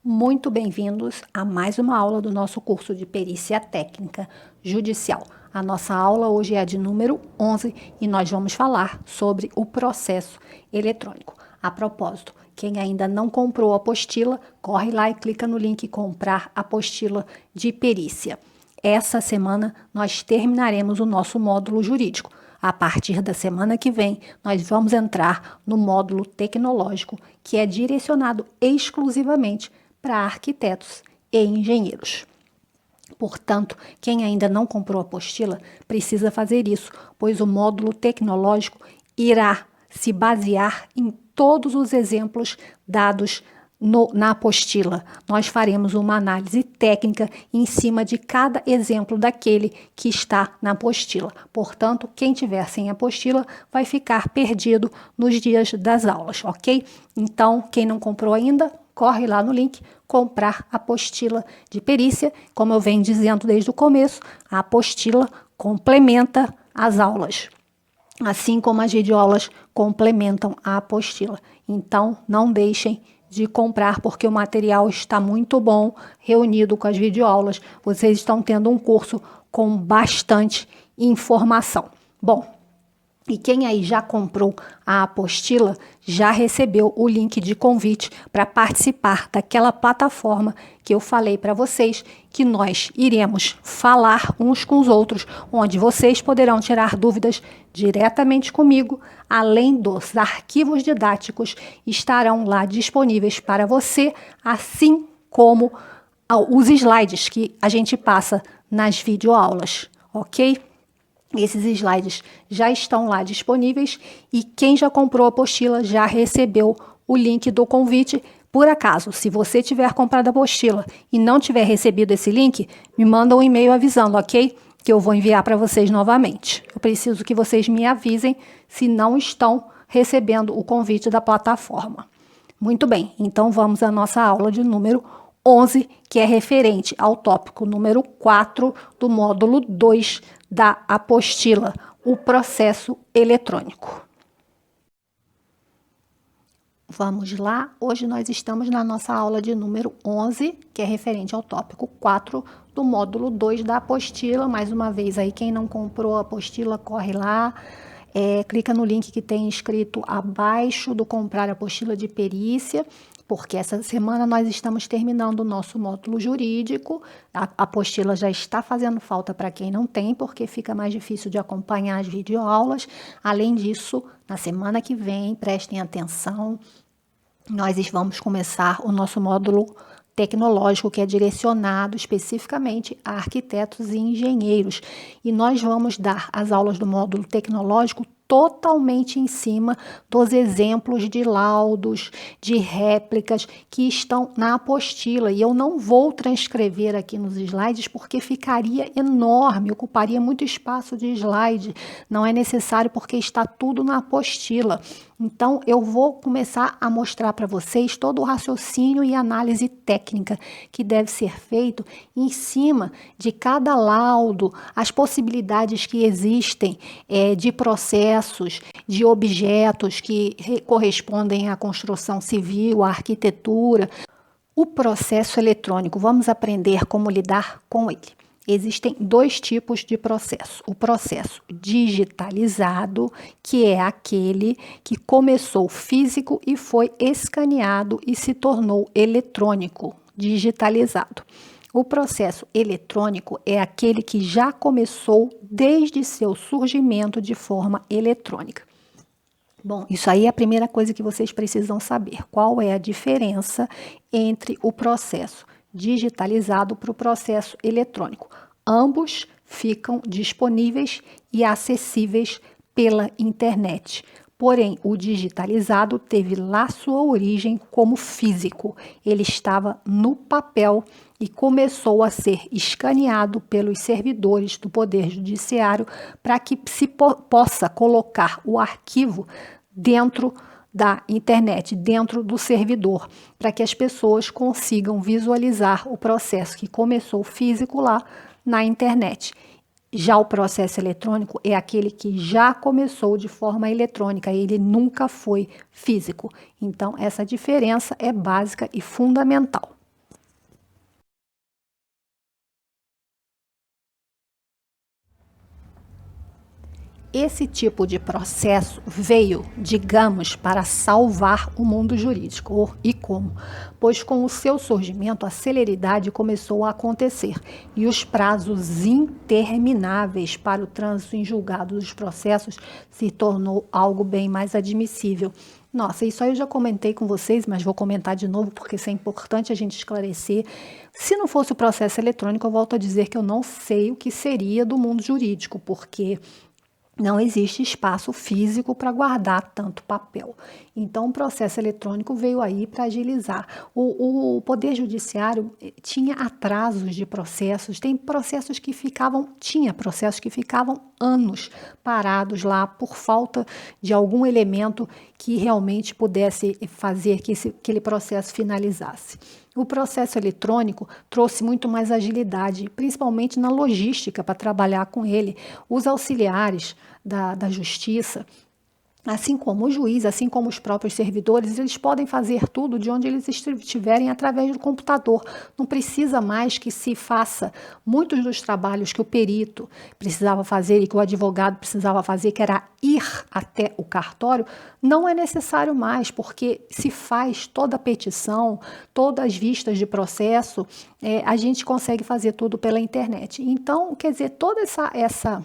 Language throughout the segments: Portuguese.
Muito bem-vindos a mais uma aula do nosso curso de Perícia Técnica Judicial. A nossa aula hoje é a de número 11 e nós vamos falar sobre o processo eletrônico. A propósito, quem ainda não comprou a apostila, corre lá e clica no link comprar apostila de perícia. Essa semana nós terminaremos o nosso módulo jurídico. A partir da semana que vem, nós vamos entrar no módulo tecnológico, que é direcionado exclusivamente para arquitetos e engenheiros. Portanto, quem ainda não comprou a apostila precisa fazer isso, pois o módulo tecnológico irá se basear em todos os exemplos dados na apostila. Nós faremos uma análise técnica em cima de cada exemplo daquele que está na apostila. Portanto, quem tiver sem apostila vai ficar perdido nos dias das aulas, ok? Então, quem não comprou ainda, corre lá no link comprar apostila de perícia. Como eu venho dizendo desde o começo, a apostila complementa as aulas, assim como as videoaulas complementam a apostila. Então, não deixem de comprar, porque o material está muito bom, reunido com as videoaulas. Vocês estão tendo um curso com bastante informação. Bom, e quem aí já comprou a apostila, já recebeu o link de convite para participar daquela plataforma que eu falei para vocês, que nós iremos falar uns com os outros, onde vocês poderão tirar dúvidas diretamente comigo, além dos arquivos didáticos estarão lá disponíveis para você, assim como os slides que a gente passa nas videoaulas, ok? Esses slides já estão lá disponíveis e quem já comprou a apostila já recebeu o link do convite. Por acaso, se você tiver comprado a apostila e não tiver recebido esse link, me manda um e-mail avisando, ok? Que eu vou enviar para vocês novamente. Eu preciso que vocês me avisem se não estão recebendo o convite da plataforma. Muito bem, então vamos à nossa aula de número 11, que é referente ao tópico número 4 do módulo 2 da apostila, o processo eletrônico. Vamos lá, hoje nós estamos na nossa aula de número 11, que é referente ao tópico 4 do módulo 2 da apostila. Mais uma vez aí, quem não comprou a apostila, corre lá, clica no link que tem escrito abaixo do comprar apostila de perícia, porque essa semana nós estamos terminando o nosso módulo jurídico. A apostila já está fazendo falta para quem não tem, porque fica mais difícil de acompanhar as videoaulas. Além disso, na semana que vem, prestem atenção, nós vamos começar o nosso módulo tecnológico, que é direcionado especificamente a arquitetos e engenheiros. E nós vamos dar as aulas do módulo tecnológico totalmente em cima dos exemplos de laudos, de réplicas que estão na apostila. E eu não vou transcrever aqui nos slides porque ficaria enorme, ocuparia muito espaço de slide. Não é necessário porque está tudo na apostila. Então, eu vou começar a mostrar para vocês todo o raciocínio e análise técnica que deve ser feito em cima de cada laudo, as possibilidades que existem de processos, de objetos que correspondem à construção civil, à arquitetura. O processo eletrônico, vamos aprender como lidar com ele. Existem dois tipos de processo. O processo digitalizado, que é aquele que começou físico e foi escaneado e se tornou eletrônico, digitalizado. O processo eletrônico é aquele que já começou desde seu surgimento de forma eletrônica. Bom, isso aí é a primeira coisa que vocês precisam saber. Qual é a diferença entre o processo digitalizado para o processo eletrônico? Ambos ficam disponíveis e acessíveis pela internet. Porém, o digitalizado teve lá sua origem como físico. Ele estava no papel e começou a ser escaneado pelos servidores do Poder Judiciário para que se possa colocar o arquivo dentro da internet, dentro do servidor, para que as pessoas consigam visualizar o processo que começou físico lá na internet. Já o processo eletrônico é aquele que já começou de forma eletrônica, ele nunca foi físico. Então, essa diferença é básica e fundamental. esse tipo de processo veio, digamos, para salvar o mundo jurídico. E como? Pois com o seu surgimento, a celeridade começou a acontecer e os prazos intermináveis para o trânsito em julgado dos processos se tornou algo bem mais admissível. Nossa, isso aí eu já comentei com vocês, mas vou comentar de novo porque isso é importante a gente esclarecer. Se não fosse o processo eletrônico, eu volto a dizer que eu não sei o que seria do mundo jurídico, porque não existe espaço físico para guardar tanto papel. Então, o processo eletrônico veio aí para agilizar. O Poder Judiciário tinha atrasos de processos, tinha processos que ficavam anos parados lá por falta de algum elemento que realmente pudesse fazer que aquele processo finalizasse. O processo eletrônico trouxe muito mais agilidade, principalmente na logística para trabalhar com ele. Os auxiliares da justiça, assim como o juiz, assim como os próprios servidores, eles podem fazer tudo de onde eles estiverem através do computador. Não precisa mais que se faça muitos dos trabalhos que o perito precisava fazer e que o advogado precisava fazer, que era ir até o cartório, não é necessário mais, porque se faz toda a petição, todas as vistas de processo, a gente consegue fazer tudo pela internet. Então, quer dizer, toda essa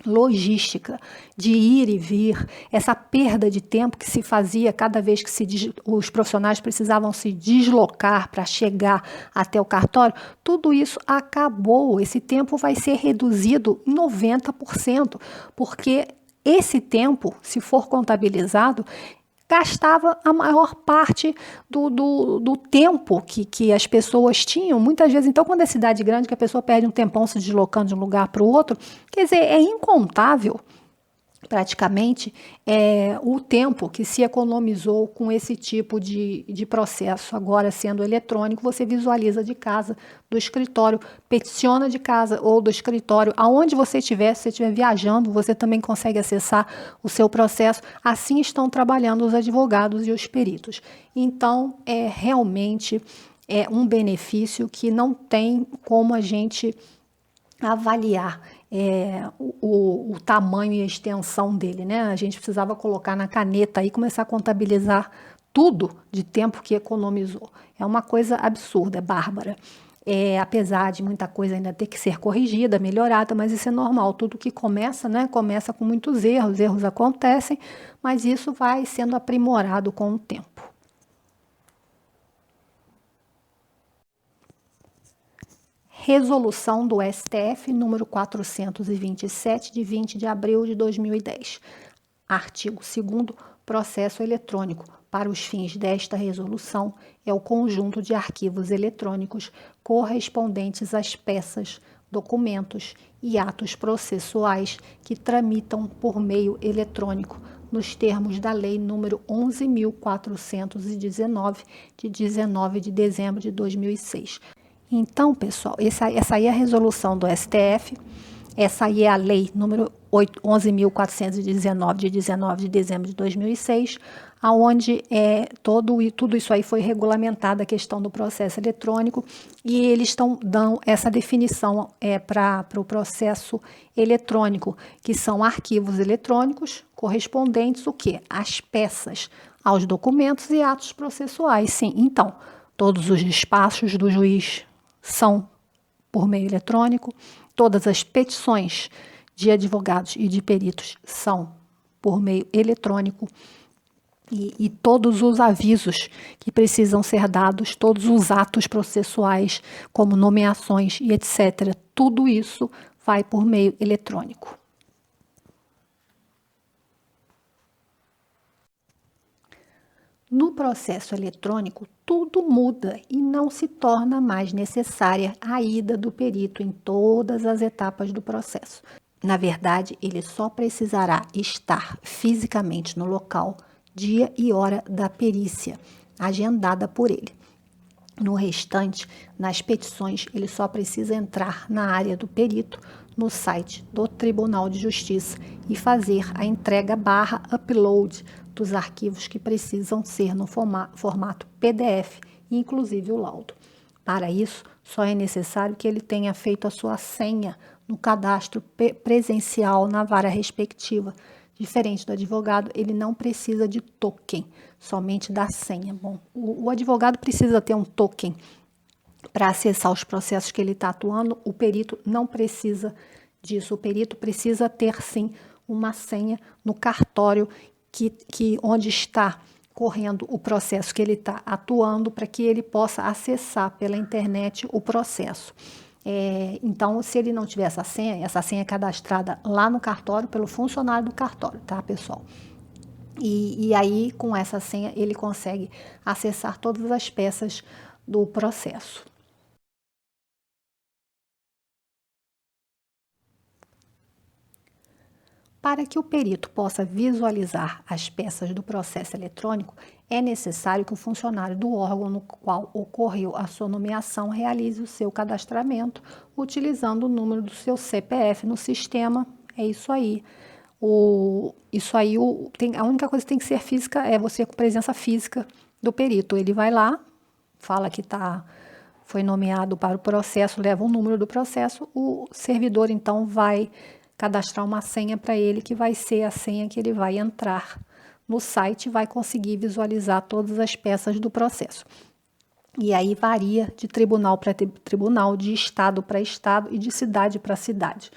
logística de ir e vir, essa perda de tempo que se fazia cada vez que os profissionais precisavam se deslocar para chegar até o cartório, tudo isso acabou. Esse tempo vai ser reduzido em 90%, porque esse tempo, se for contabilizado, gastava a maior parte do tempo que as pessoas tinham, muitas vezes. Então, quando é cidade grande, que a pessoa perde um tempão se deslocando de um lugar para o outro, quer dizer, é incontável praticamente o tempo que se economizou com esse tipo de processo. Agora, sendo eletrônico, você visualiza de casa, do escritório, peticiona de casa ou do escritório, aonde você estiver, se você estiver viajando, você também consegue acessar o seu processo. Assim estão trabalhando os advogados e os peritos. Então, realmente um benefício que não tem como a gente avaliar o tamanho e a extensão dele, né? A gente precisava colocar na caneta e começar a contabilizar tudo de tempo que economizou. É uma coisa absurda, é bárbara. Apesar de muita coisa ainda ter que ser corrigida, melhorada, mas isso é normal. Tudo que começa, né? Começa com muitos erros acontecem, mas isso vai sendo aprimorado com o tempo. Resolução do STF número 427, de 20 de abril de 2010. Artigo 2º, processo eletrônico. Para os fins desta resolução, é o conjunto de arquivos eletrônicos correspondentes às peças, documentos e atos processuais que tramitam por meio eletrônico, nos termos da Lei número 11.419, de 19 de dezembro de 2006. Então, pessoal, essa aí é a resolução do STF, essa aí é a lei número 11.419, de 19 de dezembro de 2006, onde tudo isso aí foi regulamentado, a questão do processo eletrônico, e eles dão essa definição para o processo eletrônico, que são arquivos eletrônicos correspondentes o quê? Às peças, aos documentos e atos processuais. Sim, então, todos os despachos do juiz são por meio eletrônico, todas as petições de advogados e de peritos são por meio eletrônico, e todos os avisos que precisam ser dados, todos os atos processuais, como nomeações e etc., tudo isso vai por meio eletrônico. No processo eletrônico, tudo muda e não se torna mais necessária a ida do perito em todas as etapas do processo. Na verdade, ele só precisará estar fisicamente no local, dia e hora da perícia, agendada por ele. No restante, nas petições, ele só precisa entrar na área do perito, no site do Tribunal de Justiça, e fazer a entrega /upload dos arquivos que precisam ser no formato PDF, inclusive o laudo. Para isso, só é necessário que ele tenha feito a sua senha no cadastro presencial na vara respectiva. Diferente do advogado, ele não precisa de token, somente da senha. Bom, o advogado precisa ter um token para acessar os processos que ele está atuando, o perito não precisa disso. O perito precisa ter, sim, uma senha no cartório onde está correndo o processo que ele está atuando, para que ele possa acessar pela internet o processo. Então, se ele não tiver essa senha é cadastrada lá no cartório pelo funcionário do cartório, tá, pessoal? E aí, com essa senha, ele consegue acessar todas as peças do processo. Para que o perito possa visualizar as peças do processo eletrônico, é necessário que o funcionário do órgão no qual ocorreu a sua nomeação realize o seu cadastramento utilizando o número do seu CPF no sistema. É isso aí. A única coisa que tem que ser física é você com presença física do perito. Ele vai lá, fala que foi nomeado para o processo, leva o número do processo, o servidor então vai cadastrar uma senha para ele, que vai ser a senha que ele vai entrar no site e vai conseguir visualizar todas as peças do processo. E aí varia de tribunal para tribunal, de estado para estado e de cidade para cidade.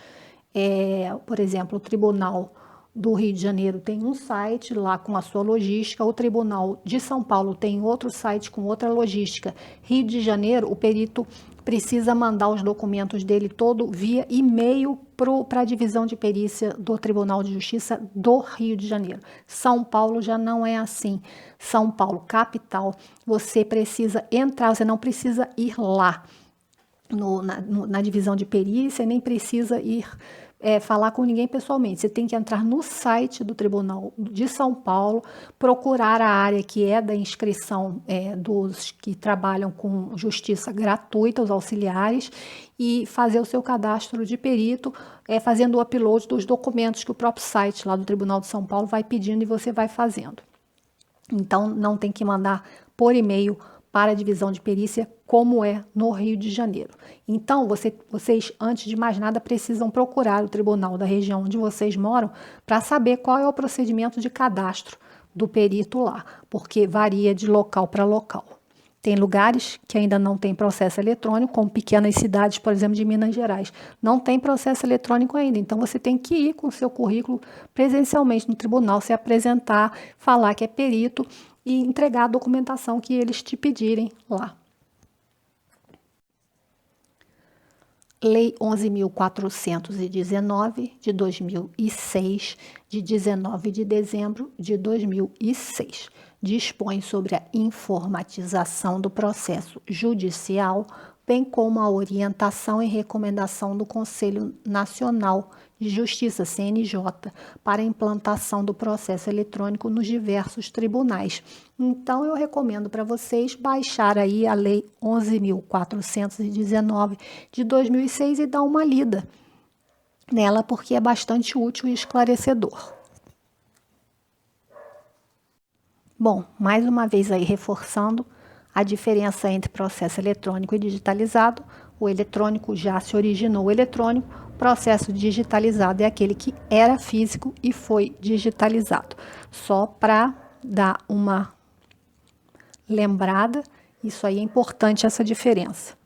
Por exemplo, o Tribunal do Rio de Janeiro tem um site lá com a sua logística, o Tribunal de São Paulo tem outro site com outra logística. Rio de Janeiro, o perito precisa mandar os documentos dele todo via e-mail para a divisão de perícia do Tribunal de Justiça do Rio de Janeiro. São Paulo já não é assim. São Paulo, capital, você precisa entrar, você não precisa ir lá na divisão de perícia, nem precisa ir falar com ninguém pessoalmente. Você tem que entrar no site do Tribunal de São Paulo, procurar a área que é da inscrição dos que trabalham com justiça gratuita, os auxiliares, e fazer o seu cadastro de perito, fazendo o upload dos documentos que o próprio site lá do Tribunal de São Paulo vai pedindo e você vai fazendo. Então, não tem que mandar por e-mail para a divisão de perícia, como é no Rio de Janeiro. Então, vocês, antes de mais nada, precisam procurar o tribunal da região onde vocês moram para saber qual é o procedimento de cadastro do perito lá, porque varia de local para local. Tem lugares que ainda não tem processo eletrônico, como pequenas cidades, por exemplo, de Minas Gerais. Não tem processo eletrônico ainda, então você tem que ir com o seu currículo presencialmente no tribunal, se apresentar, falar que é perito e entregar a documentação que eles te pedirem lá. Lei 11.419, de 2006, de 19 de dezembro de 2006, dispõe sobre a informatização do processo judicial, bem como a orientação e recomendação do Conselho Nacional de Justiça, CNJ, para a implantação do processo eletrônico nos diversos tribunais. Então, eu recomendo para vocês baixar aí a Lei 11.419 de 2006 e dar uma lida nela, porque é bastante útil e esclarecedor. Bom, mais uma vez aí reforçando a diferença entre processo eletrônico e digitalizado. O eletrônico já se originou o eletrônico, o processo digitalizado é aquele que era físico e foi digitalizado. Só para dar uma lembrada, isso aí é importante, essa diferença.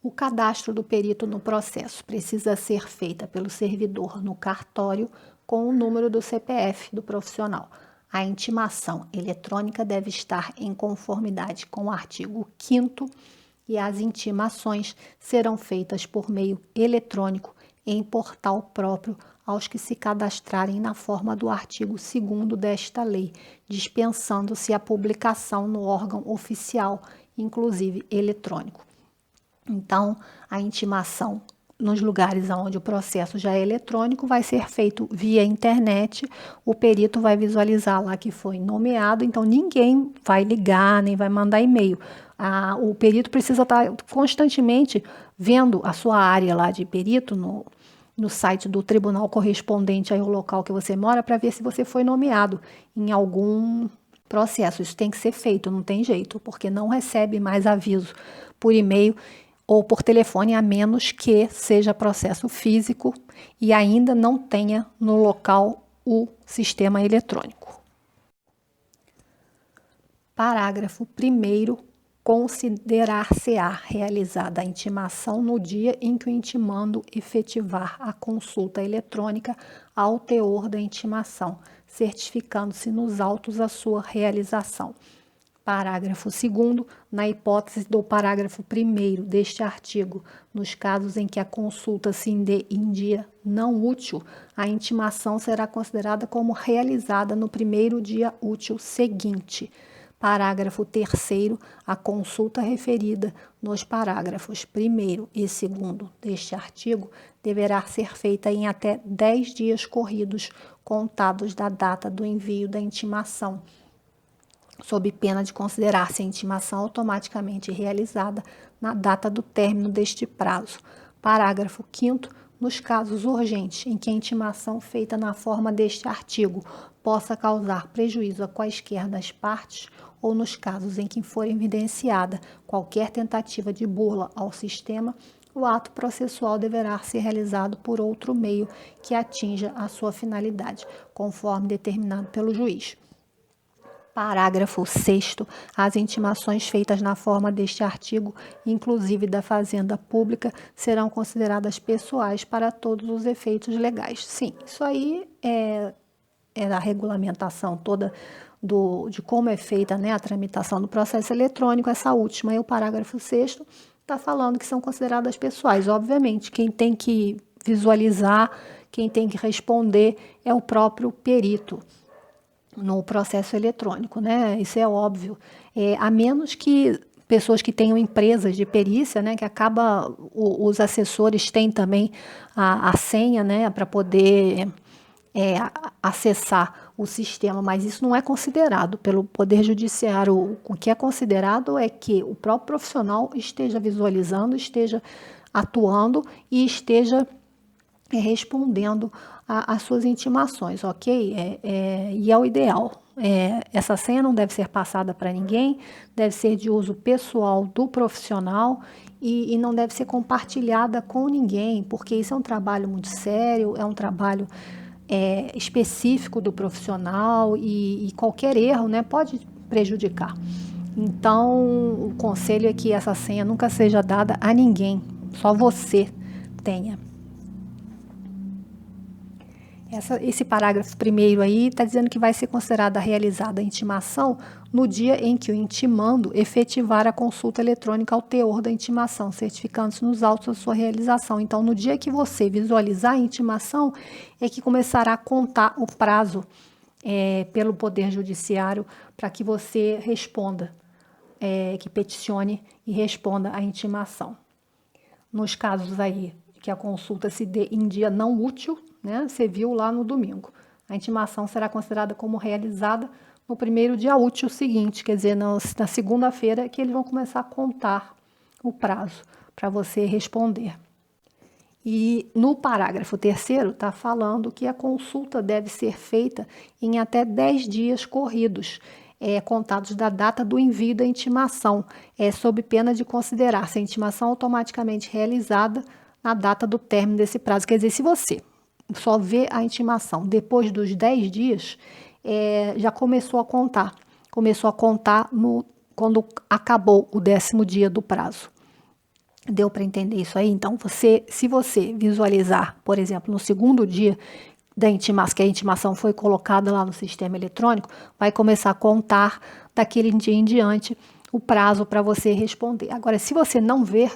O cadastro do perito no processo precisa ser feita pelo servidor no cartório com o número do CPF do profissional. A intimação eletrônica deve estar em conformidade com o artigo 5º e as intimações serão feitas por meio eletrônico em portal próprio aos que se cadastrarem na forma do artigo 2º desta lei, dispensando-se a publicação no órgão oficial, inclusive eletrônico. Então, a intimação nos lugares onde o processo já é eletrônico vai ser feito via internet, o perito vai visualizar lá que foi nomeado, então ninguém vai ligar, nem vai mandar e-mail. O perito precisa estar constantemente vendo a sua área lá de perito no site do tribunal correspondente ao local que você mora, para ver se você foi nomeado em algum processo. Isso tem que ser feito, não tem jeito, porque não recebe mais aviso por e-mail ou por telefone, a menos que seja processo físico e ainda não tenha no local o sistema eletrônico. Parágrafo 1º. Considerar-se-á realizada a intimação no dia em que o intimando efetivar a consulta eletrônica ao teor da intimação, certificando-se nos autos a sua realização. Parágrafo 2º. Na hipótese do parágrafo 1º deste artigo, nos casos em que a consulta se dê em dia não útil, a intimação será considerada como realizada no primeiro dia útil seguinte. Parágrafo 3º. A consulta referida nos parágrafos 1º e 2º deste artigo deverá ser feita em até 10 dias corridos, contados da data do envio da intimação, sob pena de considerar-se a intimação automaticamente realizada na data do término deste prazo. Parágrafo 5º. Nos casos urgentes em que a intimação feita na forma deste artigo possa causar prejuízo a quaisquer das partes, ou nos casos em que for evidenciada qualquer tentativa de burla ao sistema, o ato processual deverá ser realizado por outro meio que atinja a sua finalidade, conforme determinado pelo juiz. Parágrafo 6º. As intimações feitas na forma deste artigo, inclusive da Fazenda Pública, serão consideradas pessoais para todos os efeitos legais. Sim, isso aí é a regulamentação toda de como é feita, né, a tramitação do processo eletrônico. Essa última, o parágrafo 6º, está falando que são consideradas pessoais. Obviamente, quem tem que visualizar, quem tem que responder é o próprio perito no processo eletrônico, né? Isso é óbvio. A menos que pessoas que tenham empresas de perícia, né, que acaba, os assessores têm também a senha, né, para poder acessar o sistema, mas isso não é considerado pelo Poder Judiciário. O que é considerado é que o próprio profissional esteja visualizando, esteja atuando e esteja respondendo às suas intimações, ok? E é o ideal. Essa senha não deve ser passada para ninguém, deve ser de uso pessoal do profissional e não deve ser compartilhada com ninguém, porque isso é um trabalho muito sério, é um trabalho específico do profissional e qualquer erro, né, pode prejudicar. Então, o conselho é que essa senha nunca seja dada a ninguém, só você tenha. Esse parágrafo 1º aí está dizendo que vai ser considerada realizada a intimação no dia em que o intimando efetivar a consulta eletrônica ao teor da intimação, certificando-se nos autos a sua realização. Então, no dia que você visualizar a intimação, é que começará a contar o prazo pelo Poder Judiciário para que você responda, que peticione e responda à intimação. Nos casos aí que a consulta se dê em dia não útil, né, você viu lá no domingo, a intimação será considerada como realizada no primeiro dia útil seguinte, quer dizer, na segunda-feira, que eles vão começar a contar o prazo para você responder. E no parágrafo 3º está falando que a consulta deve ser feita em até 10 dias corridos, contados da data do envio da intimação, sob pena de considerar-se a intimação automaticamente realizada na data do término desse prazo. Quer dizer, se você só vê a intimação depois dos 10 dias, já começou a contar. Começou a contar quando acabou o 10º dia do prazo. Deu para entender isso aí? Então, se você visualizar, por exemplo, no segundo dia da intimação, que a intimação foi colocada lá no sistema eletrônico, vai começar a contar daquele dia em diante o prazo para você responder. Agora, se você não ver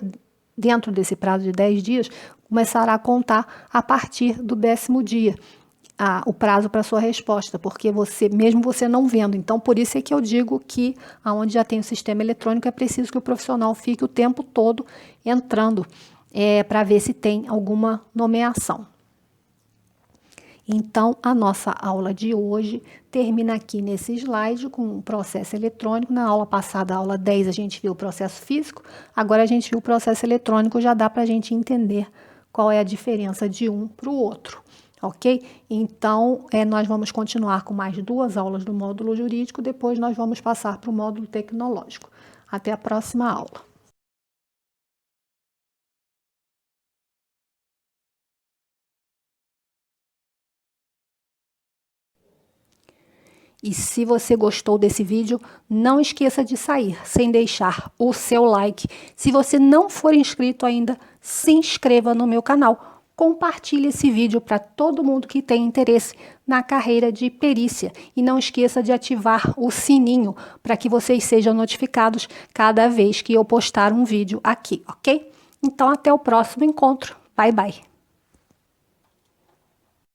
dentro desse prazo de 10 dias, começará a contar a partir do 10º dia, o prazo para sua resposta, porque mesmo você não vendo. Então, por isso é que eu digo que aonde já tem o sistema eletrônico é preciso que o profissional fique o tempo todo entrando para ver se tem alguma nomeação. Então, a nossa aula de hoje termina aqui nesse slide com o processo eletrônico. Na aula passada, a aula 10, a gente viu o processo físico, agora a gente viu o processo eletrônico, já dá para a gente entender qual é a diferença de um para o outro, ok? Então, nós vamos continuar com mais 2 aulas do módulo jurídico, depois nós vamos passar para o módulo tecnológico. Até a próxima aula. E se você gostou desse vídeo, não esqueça de sair sem deixar o seu like. Se você não for inscrito ainda, se inscreva no meu canal. Compartilhe esse vídeo para todo mundo que tem interesse na carreira de perícia. E não esqueça de ativar o sininho para que vocês sejam notificados cada vez que eu postar um vídeo aqui, ok? Então, até o próximo encontro. Bye, bye!